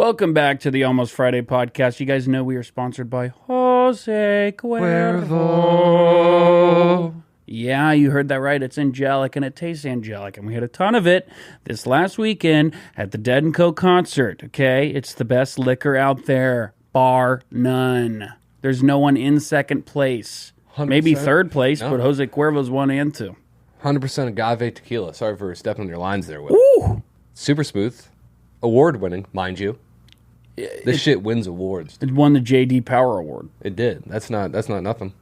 Welcome back to the Almost Friday podcast. You guys know we are sponsored by Jose Cuervo. Yeah, you heard that right. It's angelic and it tastes angelic. And we had a ton of it this last weekend at the Dead & Co. concert, okay? It's the best liquor out there, bar none. There's no one in second place. 100%. Maybe third place, No. but Jose Cuervo's 1 and 2. 100% agave tequila. Sorry for stepping on your lines there, Will. Ooh! Super smooth. Award-winning, mind you. This shit wins awards. It won the J.D. Power Award. It did. That's not nothing.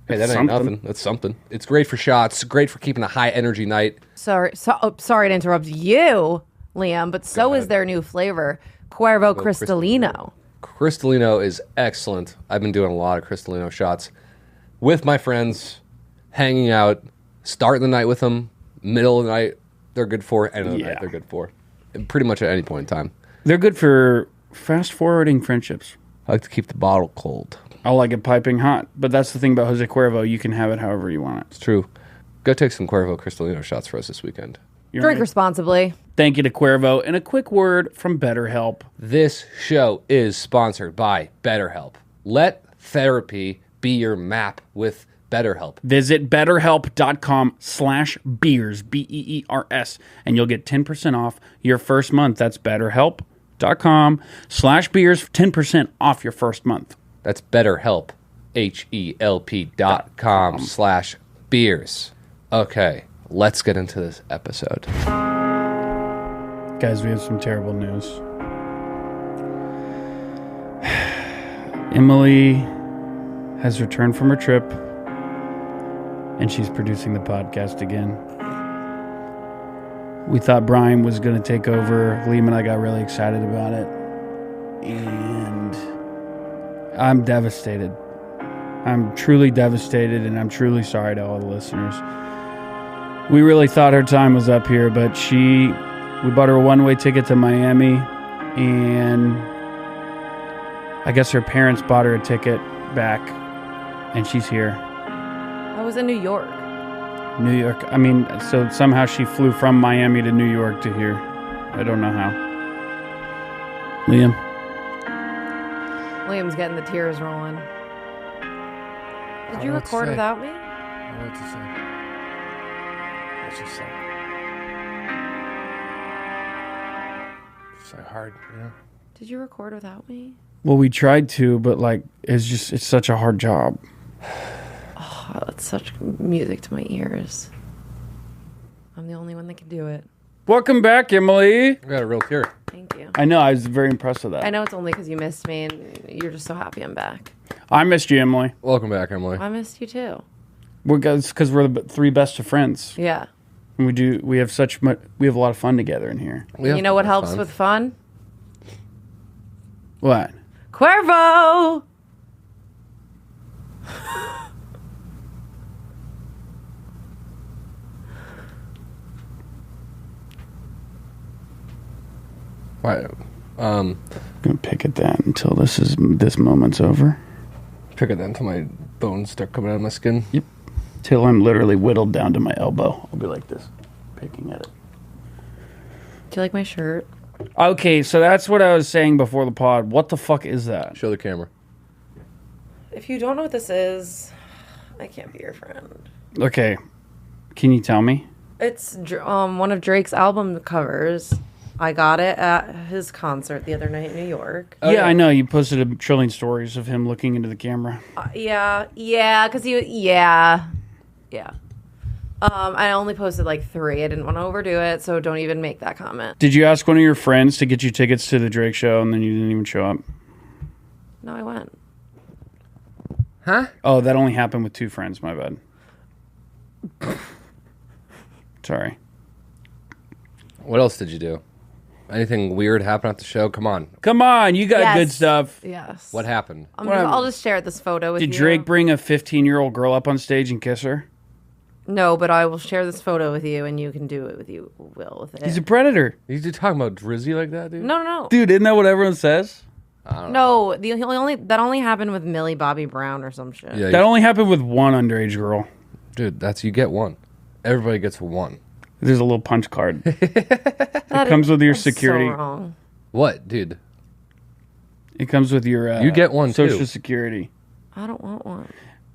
Hey, It's that ain't something. nothing. That's something. It's great for shots. Great for keeping a high energy night. Sorry to interrupt you, Liam, but so is their new flavor, Cuervo Cristalino. Cristalino is excellent. I've been doing a lot of Cristalino shots with my friends, hanging out, starting the night with them, middle of the night, they're good for, end of the night, they're good for. Pretty much at any point in time. They're good for fast-forwarding friendships. I like to keep the bottle cold. I like it piping hot. But that's the thing about Jose Cuervo. You can have it however you want it. It's true. Go take some Cuervo Cristalino shots for us this weekend. Drink responsibly. Thank you to Cuervo. And a quick word from BetterHelp. This show is sponsored by BetterHelp. Let therapy be your map with BetterHelp. Visit betterhelp.com/beers, BEERS, and you'll get 10% off your first month. That's betterhelp.com/beers, 10% off your first month. That's BetterHelp, HELP.com/beers. Okay, let's get into this episode. Guys, we have some terrible news. Emily has returned from her trip, and she's producing the podcast again. We thought Brian was going to take over. Liam and I got really excited about it. And I'm devastated. I'm truly devastated, and I'm truly sorry to all the listeners. We really thought her time was up here, but we bought her a one-way ticket to Miami, and I guess her parents bought her a ticket back, and she's here. I was in New York. New York. I mean, so somehow she flew from Miami to New York to here. I don't know how. Liam? Liam's getting the tears rolling. Did you record without me? I don't know what to say. It's just like, it's like hard, you know? Did you record without me? Well, we tried to, but it's such a hard job. Oh, it's such music to my ears. I'm the only one that can do it. Welcome back, Emily. We got a real tear. Thank you. I know, I was very impressed with that. I know it's only because you missed me and you're just so happy I'm back. I missed you, Emily. Welcome back, Emily. I missed you too. It's because we're the three best of friends. Yeah. And we have a lot of fun together in here. You know what helps with fun? What? Cuervo! Right. I'm gonna pick at that until this moment's over. Pick it then until my bones start coming out of my skin. Yep. Till I'm literally whittled down to my elbow. I'll be like this, picking at it. Do you like my shirt? Okay, so that's what I was saying before the pod. What the fuck is that? Show the camera. If you don't know what this is, I can't be your friend. Okay, can you tell me? It's one of Drake's album covers. I got it at his concert the other night in New York. Oh, yeah, I know. You posted a trillion stories of him looking into the camera. Yeah, because I only posted like 3. I didn't want to overdo it, so don't even make that comment. Did you ask one of your friends to get you tickets to the Drake show, and then you didn't even show up? No, I went. Huh? Oh, that only happened with 2 friends. My bad. Sorry. What else did you do? Anything weird happen at the show? Come on. Come on, you got Yes. good stuff. Yes. What happened? I'll just share this photo with you. Did Drake bring a 15-year-old girl up on stage and kiss her? No, but I will share this photo with you, and you can do it with you, Will, with it. He's a predator. You talking about Drizzy like that, dude? No. Dude, isn't that what everyone says? No, that only happened with Millie Bobby Brown or some shit. Yeah, That only happened with one underage girl. dude, you get one. Everybody gets one. There's a little punch card. That comes with your that's security. So wrong. What, dude? It comes with your You get one, too. Social Security, I don't want one.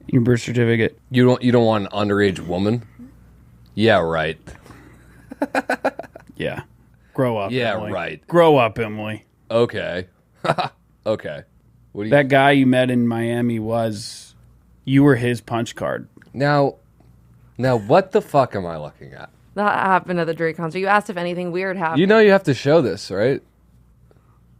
your birth certificate. You don't want an underage woman? Yeah, right. Yeah. Grow up. Yeah, Emily. right. Grow up, Emily. Okay. Okay. What do you That guy you met in Miami you were his punch card. Now what the fuck am I looking at? That happened at the Drake concert. You asked if anything weird happened. You know you have to show this, right?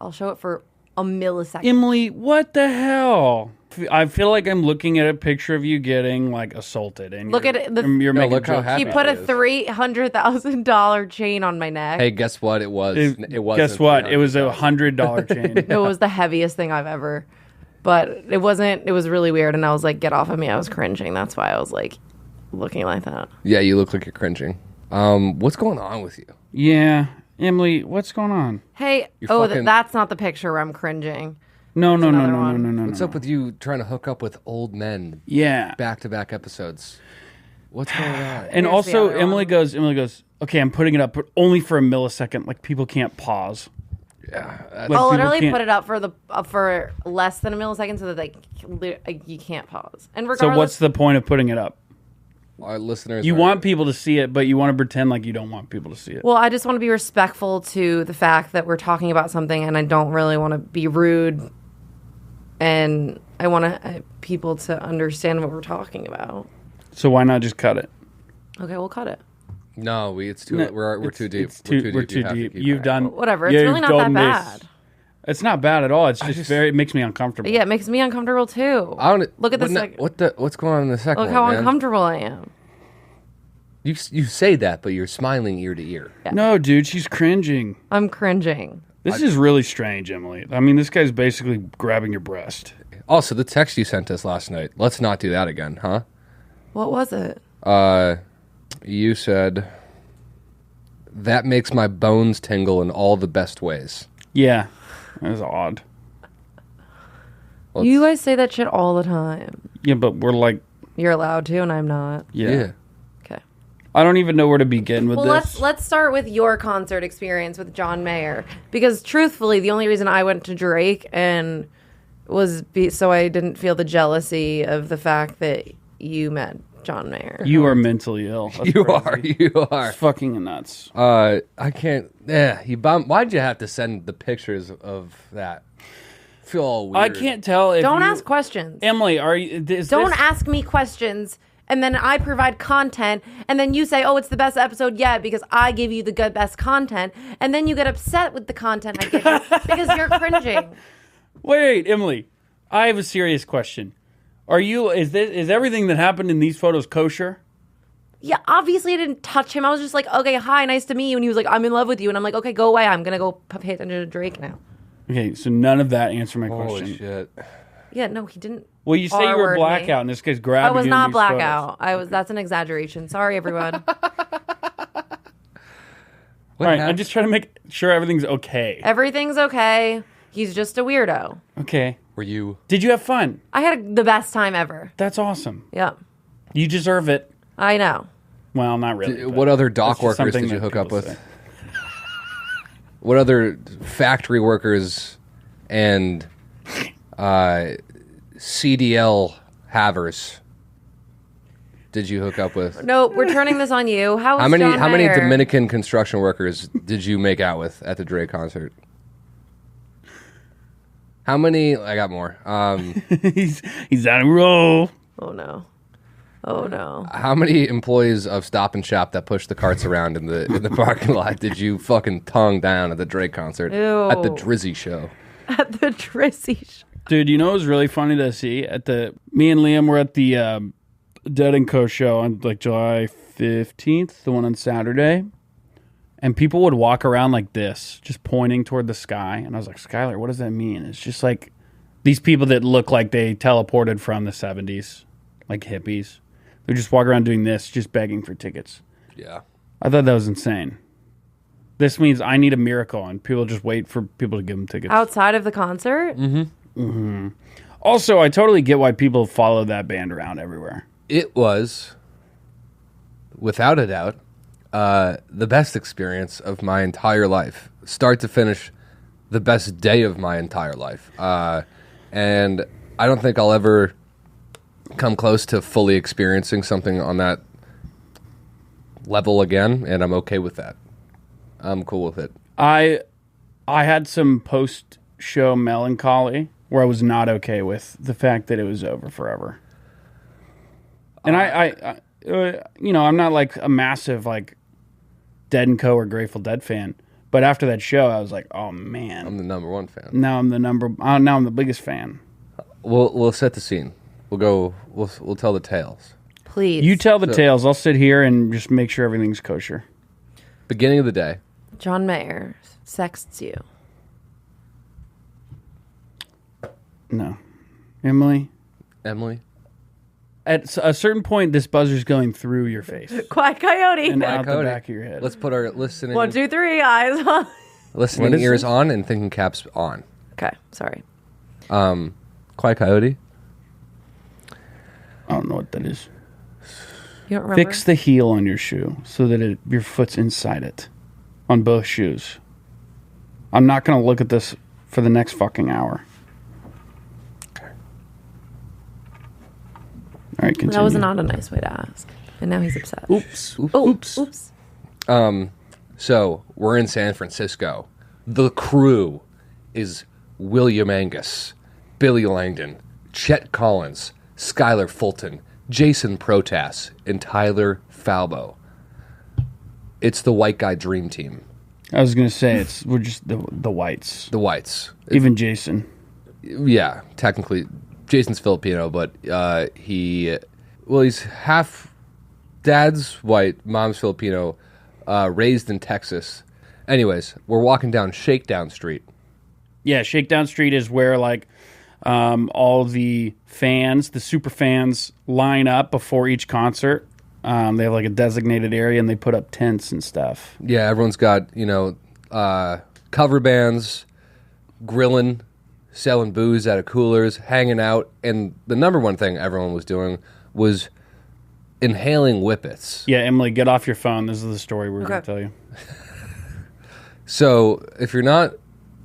I'll show it for a millisecond. Emily, what the hell? I feel like I'm looking at a picture of you getting like assaulted, and Look at it. You're No, making look how jokes. happy He put a it is. $300,000 chain on my neck. Hey, guess what? It was. It was. Guess what? It was a $100 chain. It was the heaviest thing I've ever. But it wasn't. It was really weird, and I was like, "Get off of me!" I was cringing. That's why I was like, looking like that. Yeah, you look like you're cringing. What's going on with you? Yeah, Emily, what's going on? Hey, fucking- that's not the picture where I'm cringing. No. another one. What's up with you trying to hook up with old men Yeah, back-to-back episodes? What's going on? and Here's the also other Emily one. goes. Okay, I'm putting it up, but only for a millisecond. Like people can't pause. Yeah. Like, I'll people literally can't- put it up for less than a millisecond so that you can't pause. And So regardless, what's the point of putting it up? Our listeners. You are- want people to see it, but you want to pretend like you don't want people to see it. well, I just want to be respectful to the fact that we're talking about something, and I don't really want to be rude. And I want people to understand what we're talking about. So why not just cut it? Okay, we'll cut it. No, it's too. No, we're it's- too deep. it's too- we're too You have to deep. keep You've it. done Whatever. It's you've really not that done bad. It's not bad at all. It's just very. It makes me uncomfortable. Yeah, it makes me uncomfortable too. I don't. Look at this. What's going on in the second Look one, how man? uncomfortable I am. You say that, but you're smiling ear to ear. No, dude, she's cringing. I'm cringing. This is really strange, Emily. I mean, this guy's basically grabbing your breast. Also, the text you sent us last night. Let's not do that again, huh? What was it? You said that makes my bones tingle in all the best ways. Yeah, that was odd. You guys say that shit all the time. Yeah, but we're like, You're allowed to, and I'm not. yeah. Okay. I don't even know where to begin with Well, this. let's start with your concert experience with John Mayer, because truthfully, the only reason I went to Drake and was so I didn't feel the jealousy of the fact that you met John Mayer. You are mentally ill. That's You crazy. are. You are. It's fucking nuts. I can't. Yeah, you bummed. Why'd you have to send the pictures of that? Feel all weird. I can't tell if Don't you- ask questions. Emily, are you? Don't ask me questions, and then I provide content, and then you say, "Oh, it's the best episode yet," because I give you the best content, and then you get upset with the content I give you because you're cringing. Wait, Emily, I have a serious question. Are you? Is everything that happened in these photos kosher? Yeah, obviously I didn't touch him. I was just like, "Okay, hi, nice to meet you," and he was like, "I'm in love with you," and I'm like, "Okay, go away. I'm gonna go pay attention to Drake now." Okay, so none of that answered my Holy question. shit. Yeah, no, he didn't. Well, you say you were R-word me. blackout, and this guy's grabbing. I was you in not these photos. blackout. I was. That's an exaggeration. Sorry, everyone. What All right, I'm happened? just trying to make sure everything's okay. Everything's okay. He's just a weirdo. Okay. Were you? Did you have fun? I had the best time ever. That's awesome. Yeah, You deserve it. I know. Well, not really. but What other that's dock just workers something did you that hook up people with? say. What other factory workers and CDL havers did you hook up with? No, we're turning this on you. How was John How many Mayer? Dominican construction workers did you make out with at the Drake concert? How many? I got more. he's on a roll. Oh no. Oh no. How many employees of Stop and Shop that pushed the carts around in the parking lot did you fucking tongue down at the Drake concert? Ew. At the Drizzy show? At the Drizzy show. Dude, you know what was really funny to see? Me and Liam were at the Dead & Co show on like July 15th, the one on Saturday. And people would walk around like this, just pointing toward the sky. And I was like, Skylar, what does that mean? It's just like these people that look like they teleported from the 70s, like hippies. They just walk around doing this, just begging for tickets. Yeah. I thought that was insane. This means I need a miracle, and people just wait for people to give them tickets. Outside of the concert? Also, I totally get why people follow that band around everywhere. It was, without a doubt, the best experience of my entire life. Start to finish, the best day of my entire life. And I don't think I'll ever come close to fully experiencing something on that level again, and I'm okay with that. I'm cool with it. I had some post-show melancholy where I was not okay with the fact that it was over forever. And I I'm not like a massive like Dead & Co. or Grateful Dead fan, but after that show, I was like, oh man, I'm the number one fan. now I'm the biggest fan. We'll set the scene. We'll tell the tales. Please. You tell the tales. I'll sit here and just make sure everything's kosher. Beginning of the day. John Mayer sexts you. No. Emily? At a certain point, this buzzer's going through your face Quiet Coyote. and out the Coyote. back of your head. Let's put our listening 1, 2, 3, eyes on. listening What is ears this? on and thinking caps on. Okay, sorry. Quiet Coyote. I don't know what that is. You don't remember? Fix the heel on your shoe so that your foot's inside it on both shoes. I'm not going to look at this for the next fucking hour. All right, continue. That was not a nice way to ask. And now he's upset. Oops. Oh, Oops. oops. So we're in San Francisco. The crew is William Angus, Billy Langdon, Chet Collins, Skylar Fulton, Jason Protas, and Tyler Falbo. It's the white guy dream team. I was going to say we're just the whites. The whites. Even Jason. Yeah, technically, Jason's Filipino, but he's half dad's white, mom's Filipino, raised in Texas. Anyways, we're walking down Shakedown Street. Yeah, Shakedown Street is where like all the fans, the super fans, line up before each concert. They have like a designated area and they put up tents and stuff. Yeah, everyone's got, cover bands, grilling, selling booze out of coolers, hanging out. And the number one thing everyone was doing was inhaling whippets. Yeah, Emily, get off your phone. This is the story we're going to tell you. So if you're not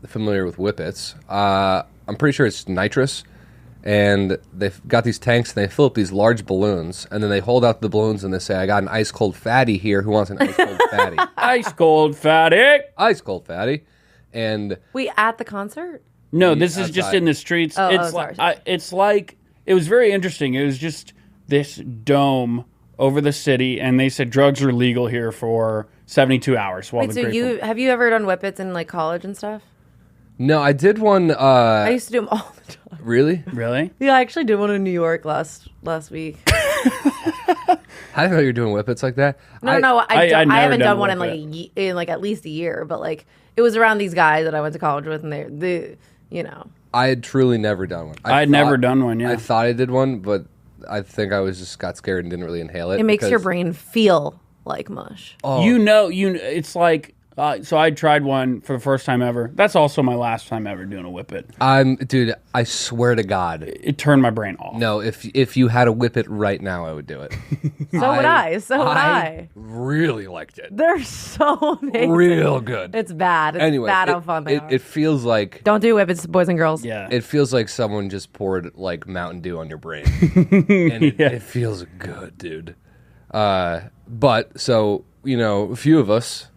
familiar with whippets, I'm pretty sure it's nitrous. And they've got these tanks, and they fill up these large balloons, and then they hold out the balloons, and they say, I got an ice cold fatty here. Who wants an ice cold fatty? Ice cold fatty. Ice cold fatty. And We at the concert? No, this is just outside. in the streets. Oh, it's sorry. it's like it was very interesting. It was just this dome over the city, and they said drugs are legal here for 72 hours. While Wait, so have you ever done whippets in like college and stuff? no, I did one. I used to do them all the time. Really? Really? Yeah, I actually did one in New York last week. I didn't know you were doing whippets like that. No, I I never haven't done done one in whippet. like at least a year, but like it was around these guys that I went to college with, and I had truly never done one. I had never done one, yeah. I thought I did one, but I think I was just got scared and didn't really inhale it. it makes your because- brain feel like mush. Oh. It's like, so I tried one for the first time ever. That's also my last time ever doing a whippet. Dude, I swear to God. It turned my brain off. No, if you had a whippet right now, I would do it. So would I. Really liked it. They're so amazing. Real good. It's bad. It's Anyway, bad how fun they are. it feels like Don't do whippets, boys and girls. Yeah. it feels like someone just poured like Mountain Dew on your brain, and it feels good, dude. But so a few of us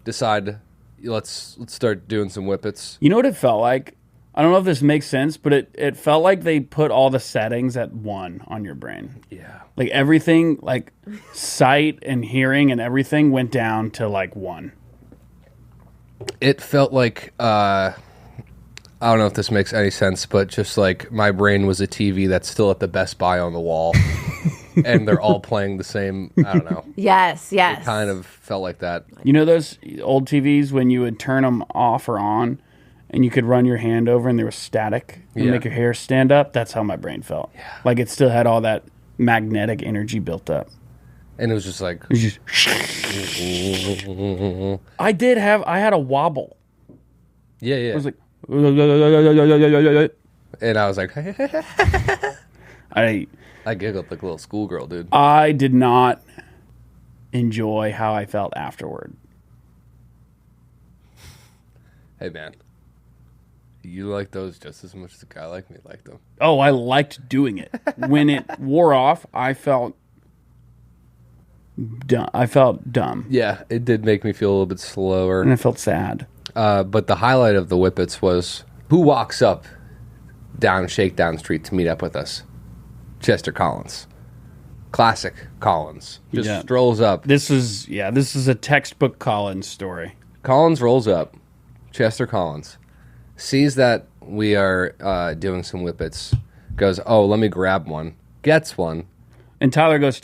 decide let's start doing some whippets. You know what it felt like? I don't know if this makes sense, but it felt like they put all the settings at 1 on your brain. Yeah. Like everything, like sight and hearing and everything went down to like 1. It felt like I don't know if this makes any sense, but just like my brain was a TV that's still at the Best Buy on the wall, and they're all playing the same. I don't know. Yes. It kind of felt like that. You know those old TVs when you would turn them off or on and you could run your hand over and they were static and Yeah. make your hair stand up? That's how my brain felt. Yeah. Like it still had all that magnetic energy built up. And it was just like, It was just I had a wobble. yeah. It was like And I was like, I I giggled like a little schoolgirl, dude. I did not enjoy how I felt afterward. Hey, man. You like those just as much as a guy like me liked them. Oh, I liked doing it. When it wore off, I felt dumb. Yeah, it did make me feel a little bit slower. And I felt sad. But the highlight of the Whippets was who walks up down Shakedown Street to meet up with us? Chester Collins. Classic Collins. Just strolls up. This is a textbook Collins story. Collins rolls up. Chester Collins sees that we are doing some Whippets. Goes, oh, let me grab one. Gets one. And Tyler goes,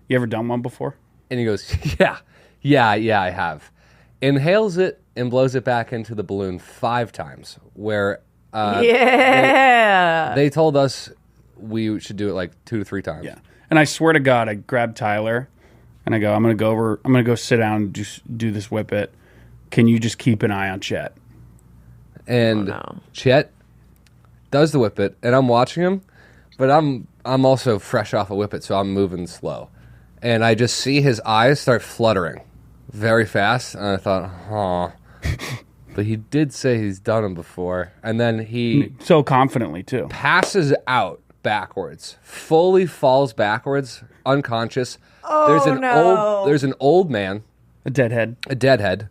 you ever done one before? And he goes, yeah, I have. Inhales it and blows it back into the balloon 5 times. Where they told us we should do it like 2 to 3 times. Yeah. And I swear to God, I grabbed Tyler and I go, I'm gonna go sit down and just do this Whippet. Can you just keep an eye on Chet? And Chet does the Whippet, and I'm watching him, but I'm also fresh off a Whippet, so I'm moving slow. And I just see his eyes start fluttering very fast, and I thought, But he did say he's done them before. And then he... So confidently, too. Passes out backwards. Fully falls backwards, unconscious. There's an old man. A deadhead.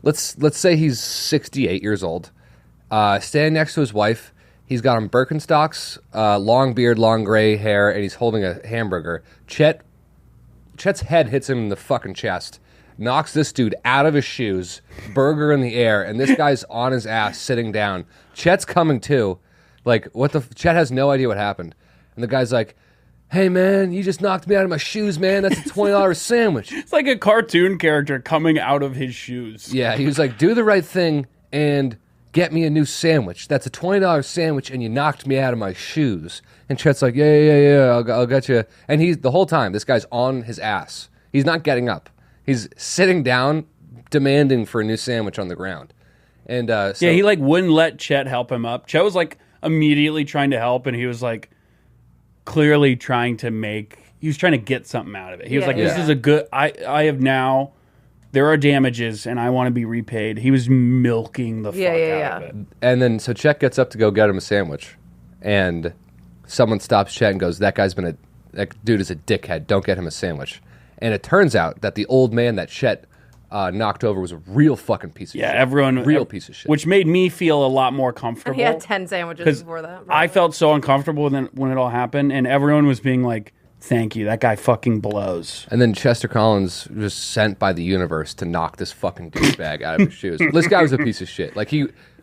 Let's say he's 68 years old. Standing next to his wife. He's got on Birkenstocks, long beard, long gray hair, and he's holding a hamburger. Chet's head hits him in the fucking chest. Knocks this dude out of his shoes, burger in the air, and this guy's on his ass sitting down. Chet's coming too. Like, Chet has no idea what happened. And the guy's like, hey man, you just knocked me out of my shoes, man. That's a $20 sandwich. It's like a cartoon character coming out of his shoes. Yeah, he was like, do the right thing and get me a new sandwich. That's a $20 sandwich, and you knocked me out of my shoes. And Chet's like, yeah, I'll get you. And the whole time, this guy's on his ass. He's not getting up. He's sitting down, demanding for a new sandwich on the ground. And he like wouldn't let Chet help him up. Chet was like immediately trying to help, and he was like clearly trying to get something out of it. He was like, this is a good, I have now, there are damages, and I want to be repaid. He was milking the fuck out of it. And then, so Chet gets up to go get him a sandwich, and someone stops Chet and goes, that dude is a dickhead. Don't get him a sandwich. And it turns out that the old man that Chet knocked over was a real fucking piece of shit. Yeah, piece of shit. Which made me feel a lot more comfortable. And he had 10 sandwiches before that. I felt so uncomfortable when it all happened, and everyone was being like, thank you, that guy fucking blows. And then Chester Collins was sent by the universe to knock this fucking douchebag out of his shoes. This guy was a piece of shit. Like,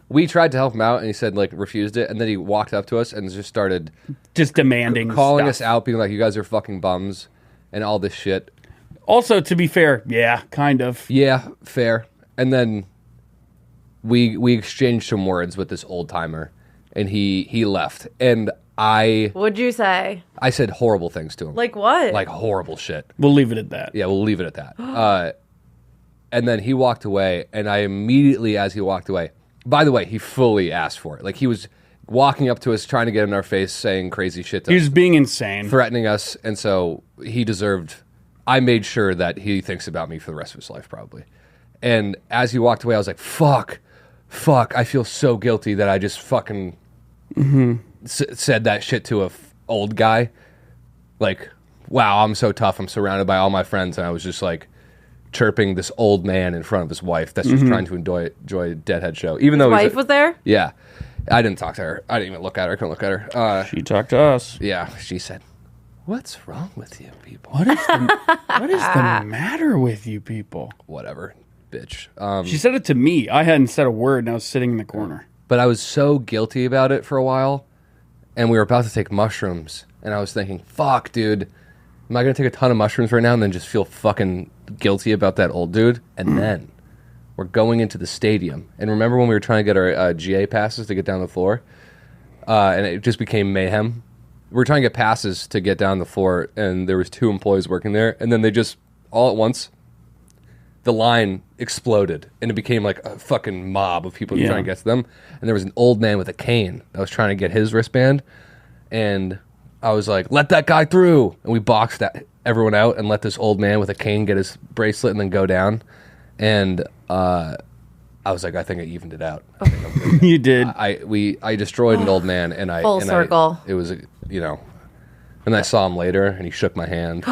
we tried to help him out, and he said, like, refused it, and then he walked up to us and just started... Just demanding calling stuff. us out, being like, you guys are fucking bums, and all this shit. Also, to be fair, yeah, kind of. Yeah, fair. And then we exchanged some words with this old timer, and he left. And What'd you say? I said horrible things to him. Like what? Like horrible shit. We'll leave it at that. Yeah, we'll leave it at that. And then he walked away, and I immediately, as he walked away, by the way, he fully asked for it. Like, he was walking up to us, trying to get in our face, saying crazy shit to us. He was being insane. Threatening us, and so he deserved... I made sure that he thinks about me for the rest of his life, probably. And as he walked away, I was like, fuck, I feel so guilty that I just fucking said that shit to a old guy. Like, wow, I'm so tough. I'm surrounded by all my friends, and I was just like chirping this old man in front of his wife that's just trying to enjoy a Deadhead show. Even though his wife was there? Yeah. I didn't talk to her. I didn't even look at her. I couldn't look at her. She talked to us. Yeah, she said, what's wrong with you people? What is the matter with you people? Whatever, bitch. She said it to me. I hadn't said a word, and I was sitting in the corner. But I was so guilty about it for a while, and we were about to take mushrooms, and I was thinking, fuck, dude, am I going to take a ton of mushrooms right now and then just feel fucking guilty about that old dude? And then we're going into the stadium. And remember when we were trying to get our GA passes to get down the floor? And it just became mayhem. We were trying to get passes to get down the floor, and there was 2 employees working there, and then they just, all at once, the line exploded, and it became like a fucking mob of people trying to get to them. And there was an old man with a cane that was trying to get his wristband, and I was like, let that guy through. And we boxed everyone out and let this old man with a cane get his bracelet and then go down. And I was like, I think I evened it out. I think I'm good. You did. I destroyed an old man, and I Full circle. it was and I saw him later, and he shook my hand.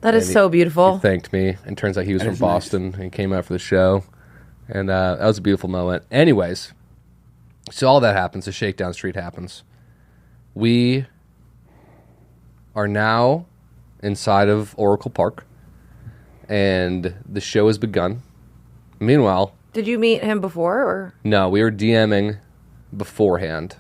That is so beautiful. He thanked me, and turns out he was from Boston, and he came out for the show, and that was a beautiful moment. Anyways, so all that happens. The Shakedown Street happens. We are now inside of Oracle Park, and the show has begun. Meanwhile, Did you meet him before, or? no, we were DMing beforehand.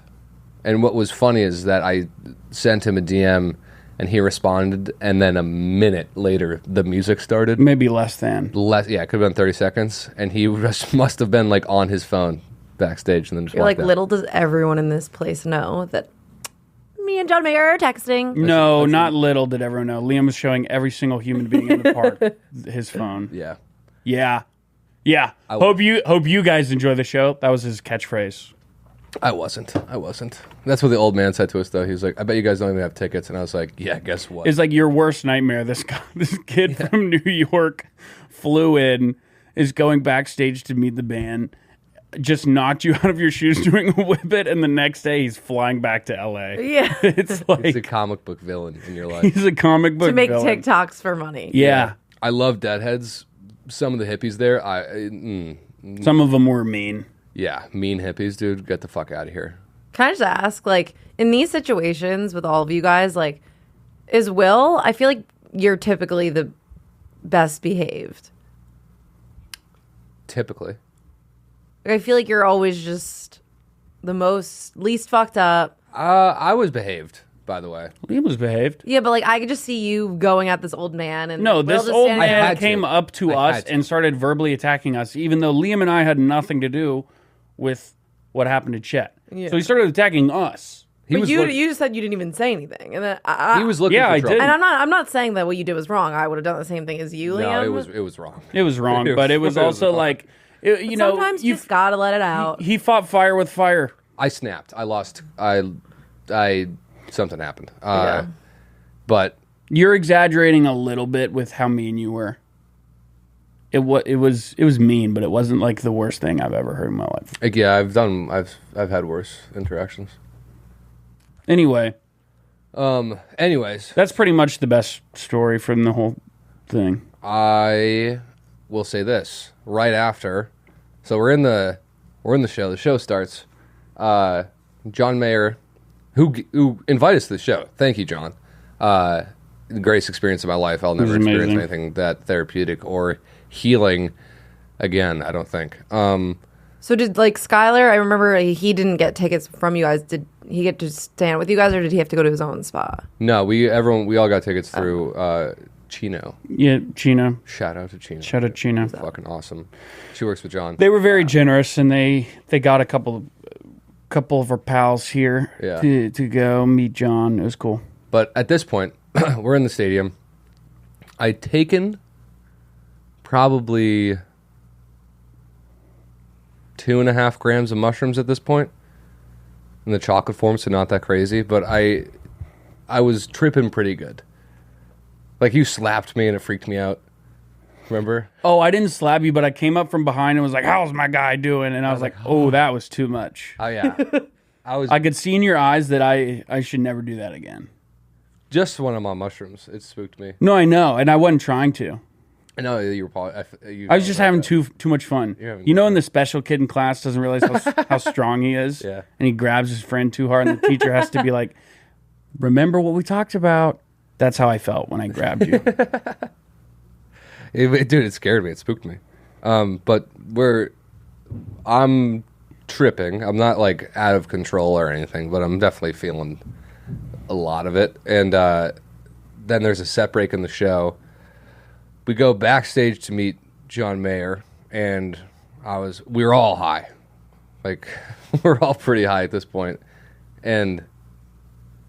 And what was funny is that I sent him a DM, and he responded, and then a minute later, the music started. Maybe less than. Yeah, it could have been 30 seconds, and he just must have been, like, on his phone backstage, and then just You're like, walked out. little does everyone in this place know that me and John Mayer are texting. No, not little did everyone know. Liam was showing every single human being in the park his phone. Yeah. Yeah. Hope you guys enjoy the show. That was his catchphrase. I wasn't. That's what the old man said to us, though. He was like, I bet you guys don't even have tickets. And I was like, yeah, guess what? It's like your worst nightmare. This kid from New York flew in, is going backstage to meet the band, just knocked you out of your shoes doing a whippet, and the next day he's flying back to LA. Yeah. It's like He's a comic book villain in your life. he's a comic book To make villain. TikToks for money. Yeah. I love Deadheads. Some of the hippies there, Some of them were mean. yeah, mean hippies, dude. Get the fuck out of here. Can I just ask, like, in these situations with all of you guys, like, is Will, I feel like you're typically the best behaved. Typically. Like, I feel like you're always just the least fucked up. I was behaved, by the way. Liam was behaved. Yeah, but, like, I could just see you going at this old man. And No, Will this just old standing I there. man had came to. up to I us had to. and started verbally attacking us, even though Liam and I had nothing to do with what happened to Chet. Yeah. So he started attacking us. He But was you just said you didn't even say anything. And then he was looking Yeah, for I trouble. did. And I'm not saying that what you did was wrong. I would have done the same thing as you, Liam. No, it was wrong. It was wrong, but it was It was also wrong. like, you know, Sometimes you just gotta let it out. he fought fire with fire. I snapped. I lost. I something happened. Yeah. But You're exaggerating a little bit with how mean you were. It was mean, but it wasn't like the worst thing I've ever heard in my life. like, yeah, I've had worse interactions. Anyway, Anyways, that's pretty much the best story from the whole thing. I will say this right after. So we're in the show. The show starts. John Mayer, who invited us to the show. Thank you, John. The greatest experience of my life. I'll never was experience amazing. anything that therapeutic or healing again. I don't think. So did, like, Skylar, I remember he didn't get tickets from you guys. Did he get to stand with you guys, or did he have to go to his own spa? No, we all got tickets through Chino. Yeah, Chino. Shout out to Chino. Shout out Chino. Fucking awesome. She works with John. They were very generous, and they got a couple of our pals here Yeah. to go meet John. It was cool. But at this point, we're in the stadium. I'd taken probably 2.5 grams of mushrooms at this point in the chocolate form, so not that crazy. But I was tripping pretty good. Like, you slapped me and it freaked me out. Remember? Oh, I didn't slap you, but I came up from behind and was like, "How's my guy doing?" And I was like, "Oh, that was too much." Oh yeah. I I could see in your eyes that I should never do that again. just when I'm on mushrooms, it spooked me. No, I know, and I wasn't trying to. I know you were probably. I was just having too much fun. You're having You know, fun. when the special kid in class doesn't realize how strong he is, Yeah. and he grabs his friend too hard, and the teacher has to be like, "Remember what we talked about." That's how I felt when I grabbed you. Dude, it scared me. It spooked me. But I'm tripping. I'm not like out of control or anything, but I'm definitely feeling a lot of it. And then there's a set break in the show. We go backstage to meet John Mayer, and we were all high. Like, we're all pretty high at this point. And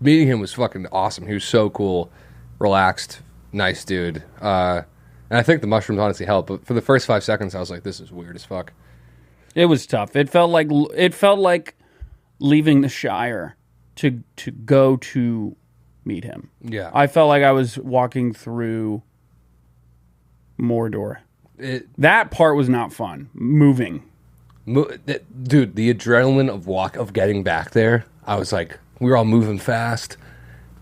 meeting him was fucking awesome. He was so cool, relaxed, nice dude. And I think the mushrooms honestly helped. But for the first 5 seconds, I was like, "This is weird as fuck." It was tough. It felt like leaving the Shire to go to meet him. Yeah, I felt like I was walking through Mordor. That part was not fun. Moving. Dude, the adrenaline of getting back there. I was like, we were all moving fast,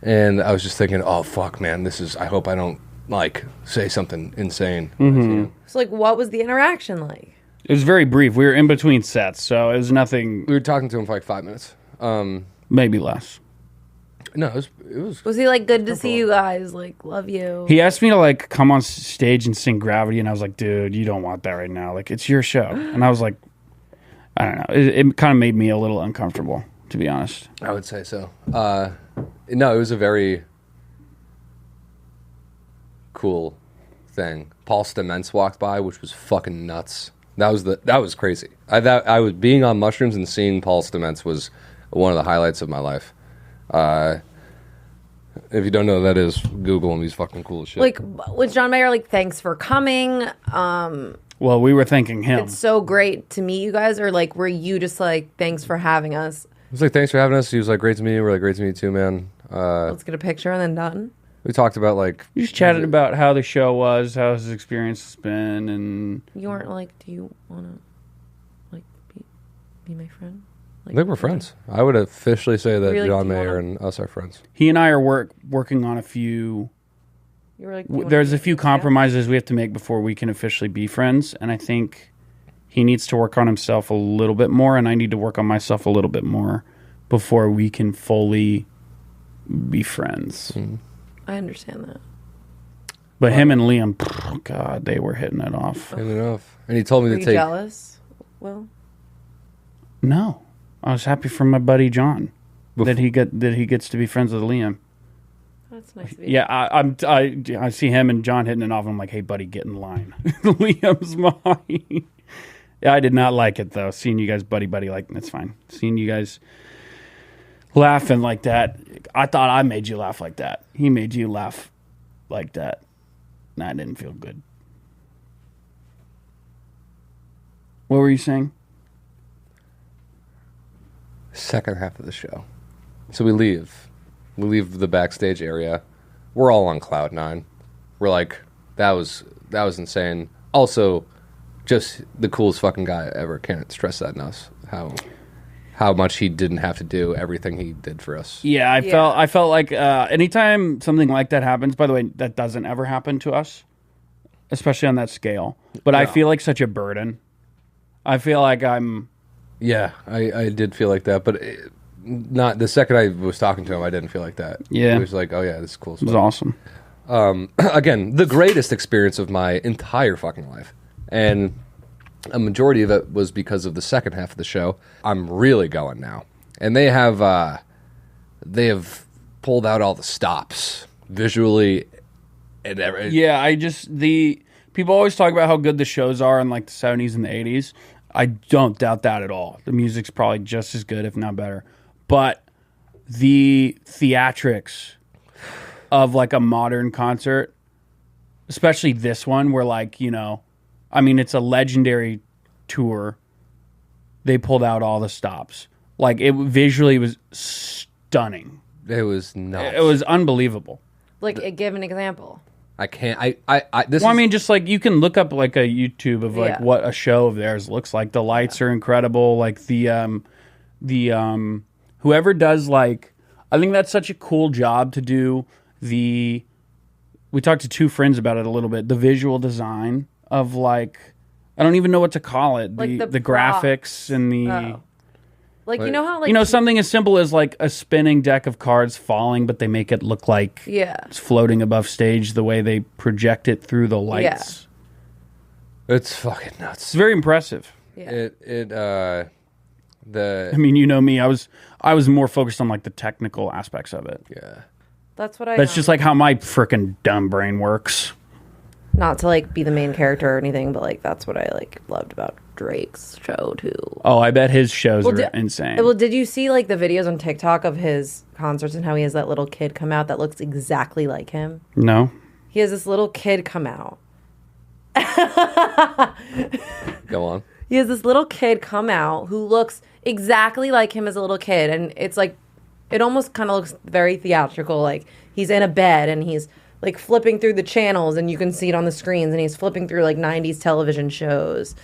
and I was just thinking, oh fuck, man, I hope I don't like say something insane. So, like, what was the interaction like? It was very brief. We were in between sets, so it was nothing. We were talking to him for like 5 minutes. Maybe less. No, it was. Was he like, good to see you guys? Like, love you. He asked me to like come on stage and sing Gravity, and I was like, dude, you don't want that right now. Like, it's your show. And I was like, I don't know. It kind of made me a little uncomfortable, to be honest. I would say so. No, it was a very cool thing. Paul Stamets walked by, which was fucking nuts. That was crazy. I was being on mushrooms and seeing Paul Stamets was one of the highlights of my life. If you don't know who that is, Google him. He's fucking cool as shit. Like, was John Mayer like, thanks for coming? Well, we were thanking him. It's so great to meet you guys, or like, were you just like, thanks for having us? He was like, thanks for having us. He was like, great to meet you. We're like, great to meet you too, man. Let's get a picture and then done. We talked about like... We just chatted about how the show was, how his experience has been, and... You weren't like, do you want to like be my friend? Like, I think we're friends. I would officially say that Really? John Do you Mayer wanna- and us are friends. He and I are working on a few... You were like, do you wanna There's be a few my friend? compromises we have to make before we can officially be friends, and I think he needs to work on himself a little bit more, and I need to work on myself a little bit more before we can fully be friends. I understand that. But him and Liam, God, they were hitting it off. Enough. And he told me Were to you take... jealous? Well, No, I was happy for my buddy John that he gets to be friends with Liam. that's nice of you. Yeah, I see him and John hitting it off, and I'm like, hey, buddy, get in line. Liam's mine. Yeah, I did not like it, though. Seeing you guys buddy, like, that's fine. Seeing you guys laughing like that, I thought I made you laugh like that. He made you laugh like that. And I didn't feel good. What were you saying? Second half of the show. So we leave. We leave the backstage area. We're all on cloud nine. We're like, that was insane. Also, just the coolest fucking guy ever. Can't stress that enough. How much he didn't have to do everything he did for us. Yeah, I felt like anytime something like that happens, by the way, that doesn't ever happen to us, especially on that scale. But I feel like such a burden. I feel like I'm... Yeah, I did feel like that, but not the second I was talking to him, I didn't feel like that. Yeah. It was like, oh yeah, this is cool. It was awesome. Again, the greatest experience of my entire fucking life. And a majority of it was because of the second half of the show. I'm really going now. And they have pulled out all the stops visually and everything. Yeah, people always talk about how good the shows are in like the 70s and the 80s. I don't doubt that at all. The music's probably just as good, if not better. But the theatrics of like a modern concert, especially this one where like, you know, I mean, it's a legendary tour. They pulled out all the stops. Like, it visually was stunning. It was nuts. It was unbelievable. Like, give an example. I can't. I mean, just like you can look up like a YouTube of like Yeah. what a show of theirs looks like. The lights are incredible. Like the whoever does like, I think that's such a cool job to do. We talked to two friends about it a little bit. The visual design of like, I don't even know what to call it. Like the the graphics and the. Oh. Like, you know how, like... You know, something as simple as like a spinning deck of cards falling, but they make it look like Yeah. it's floating above stage the way they project it through the lights. It's fucking nuts. It's very impressive. Yeah. I mean, you know me, I was more focused on like the technical aspects of it. Yeah. That's what I... That's just like how my freaking dumb brain works. Not to, like, be the main character or anything, but, like, that's what I, like, loved about Drake's show, too. Oh, I bet his shows are insane. Well, did you see, like, the videos on TikTok of his concerts and how he has that little kid come out that looks exactly like him? No? He has this little kid come out. Go on. He has this little kid come out who looks exactly like him as a little kid. And it's like, it almost kind of looks very theatrical. Like, he's in a bed and he's, like, flipping through the channels and you can see it on the screens. And he's flipping through, like, 90s television shows.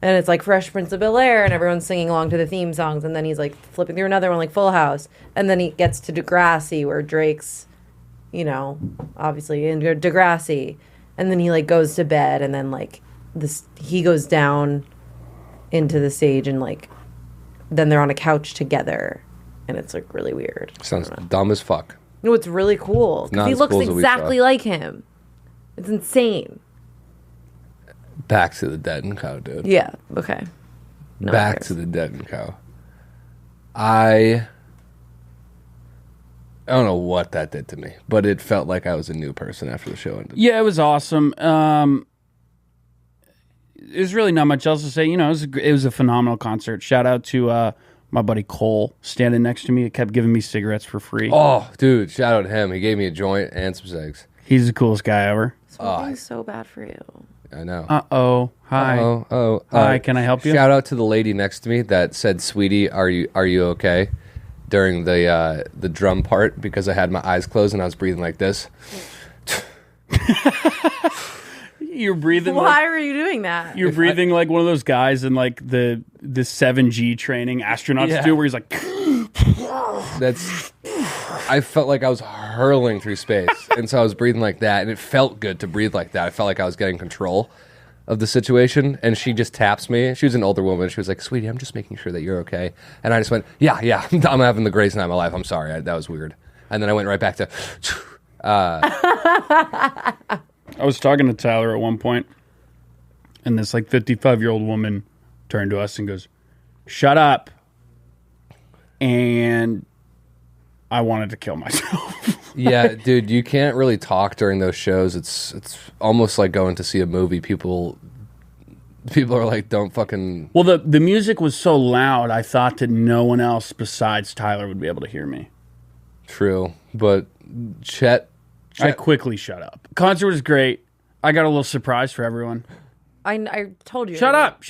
And it's like Fresh Prince of Bel-Air, and everyone's singing along to the theme songs. And then he's like flipping through another one, like Full House. And then he gets to Degrassi, where Drake's, you know, obviously in Degrassi. And then he like goes to bed, and then like he goes down into the stage, and like then they're on a couch together, and it's like really weird. Sounds dumb as fuck. No, it's really cool because Not he as looks cool as we exactly saw. like him. It's insane. Back to the Dead and Co, dude. Yeah. Okay. No one Back cares. to the Dead and Co. I don't know what that did to me, but it felt like I was a new person after the show ended. Yeah, it was awesome. There's really not much else to say. You know, it was a phenomenal concert. Shout out to my buddy Cole standing next to me. He kept giving me cigarettes for free. Oh, dude, shout out to him. He gave me a joint and some cigs. He's the coolest guy ever. Smoking's so bad for you. I know. Uh-oh. Hi. Oh. Hi, can I help you? Shout out to the lady next to me that said, "Sweetie, are you okay?" during the drum part, because I had my eyes closed and I was breathing like this. You're breathing Why were you doing that? You're breathing like one of those guys in like the 7G training astronauts do, where he's like I felt like I was hurling through space, and so I was breathing like that, and it felt good to breathe like that. I felt like I was getting control of the situation, and she just taps me. She was an older woman. She was like, "Sweetie, I'm just making sure that you're okay." And I just went, yeah, I'm having the greatest night of my life. I'm sorry, that was weird. And then I went right back to I was talking to Tyler at one point, and this like 55-year-old woman turned to us and goes, "Shut up." And I wanted to kill myself. Yeah, dude, you can't really talk during those shows. It's almost like going to see a movie. People are like, don't fucking... Well, the music was so loud, I thought that no one else besides Tyler would be able to hear me. True, but Chet... I quickly shut up. Concert was great. I got a little surprise for everyone. I told you. Shut up.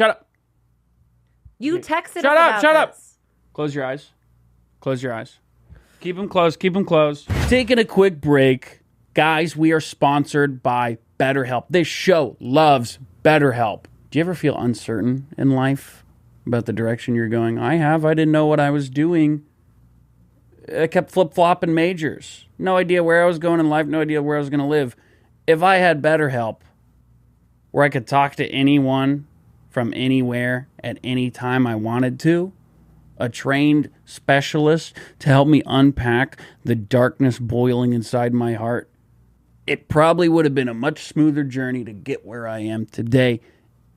You texted Shut up, us shut about up. this. Close your eyes. Close your eyes. Keep them closed. Keep them closed. Taking a quick break. Guys, we are sponsored by BetterHelp. This show loves BetterHelp. Do you ever feel uncertain in life about the direction you're going? I have. I didn't know what I was doing. I kept flip-flopping majors. No idea where I was going in life. No idea where I was going to live. If I had BetterHelp, where I could talk to anyone from anywhere at any time I wanted to, a trained specialist to help me unpack the darkness boiling inside my heart, it probably would have been a much smoother journey to get where I am today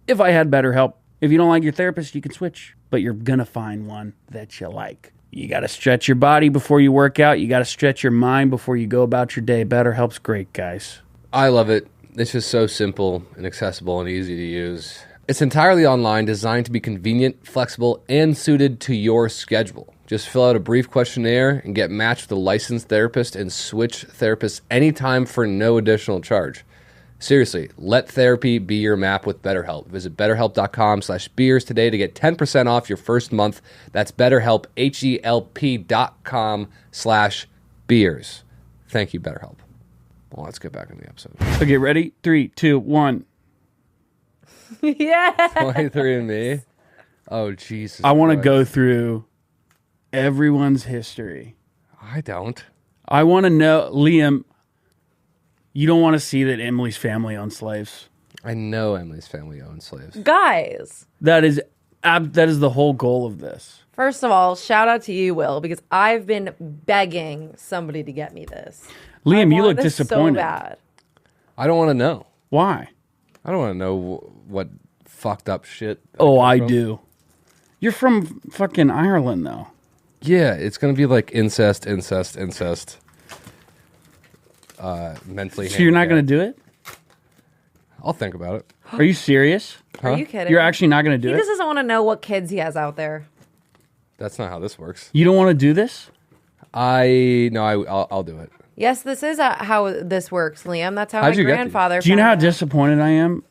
if I had BetterHelp. If you don't like your therapist, you can switch, but you're going to find one that you like. You got to stretch your body before you work out. You got to stretch your mind before you go about your day. BetterHelp's great, guys. I love it. It's just so simple and accessible and easy to use. It's entirely online, designed to be convenient, flexible, and suited to your schedule. Just fill out a brief questionnaire and get matched with a licensed therapist and switch therapists anytime for no additional charge. Seriously, let therapy be your map with BetterHelp. Visit BetterHelp.com/beers today to get 10% off your first month. That's BetterHelp, HELP.com/beers. Thank you, BetterHelp. Well, let's get back into the episode. Okay, ready? 3, 2, 1. Yeah. 23andMe? Oh, Jesus. I want to Christ. go through everyone's history. I don't. I want to know, Liam, you don't want to see that Emily's family owned slaves. I know Emily's family owned slaves. Guys, That is the whole goal of this. first of all, shout out to you, Will, because I've been begging somebody to get me this. Liam, I you want look this disappointed. So bad. I don't want to know. Why? I don't want to know what fucked up shit. Oh, I from. do. You're from fucking Ireland, though. Yeah, it's going to be like incest. Mentally. So you're not going to do it? I'll think about it. Are you serious? Are you kidding? You're actually not going to do He it? just doesn't want to know what kids he has out there. That's not how this works. You don't want to do this? I'll do it. Yes, this is how this works, Liam. That's how How'd my you get grandfather. Do you know how found out. disappointed I am?